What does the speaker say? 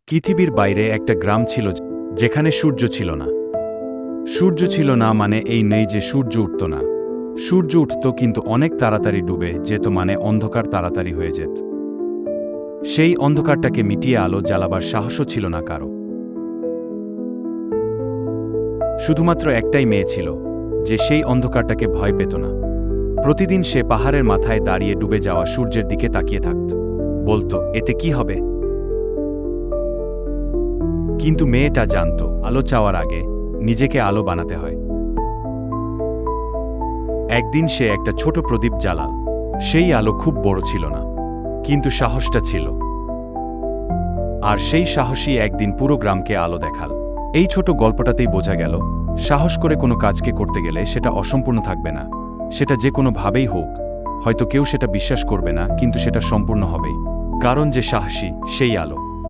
পৃথিবীর বাইরে একটা গ্রাম ছিল যেখানে সূর্য ছিল না। সূর্য ছিল না মানে এই নেই যে সূর্য উঠত না। সূর্য উঠত কিন্তু অনেক তাড়াতাড়ি ডুবে যেত, মানে অন্ধকার তাড়াতাড়ি হয়ে যেত। সেই অন্ধকারটাকে মিটিয়ে আলো জ্বালাবার সাহসও ছিল না কারো। শুধুমাত্র একটাই মেয়ে ছিল যে সেই অন্ধকারটাকে ভয় পেত না। প্রতিদিন সে পাহাড়ের মাথায় দাঁড়িয়ে ডুবে যাওয়া সূর্যের দিকে তাকিয়ে থাকত, বলতো এতে কি হবে। কিন্তু মেয়েটা জানত আলো চাওয়ার আগে নিজেকে আলো বানাতে হয়। একদিন সে একটা ছোট প্রদীপ জ্বালাল। সেই আলো খুব বড় ছিল না, কিন্তু সাহসটা ছিল। আর সেই সাহসই একদিন পুরো গ্রামকে আলো দেখাল। এই ছোট গল্পটাতেই বোঝা গেল, সাহস করে কোনো কাজকে করতে গেলে সেটা অসম্পূর্ণ থাকবে না। সেটা যে কোনো ভাবেই হোক, হয়তো কেউ সেটা বিশ্বাস করবে না, কিন্তু সেটা সম্পূর্ণ হবেই, কারণ যে সাহসী সেই আলো।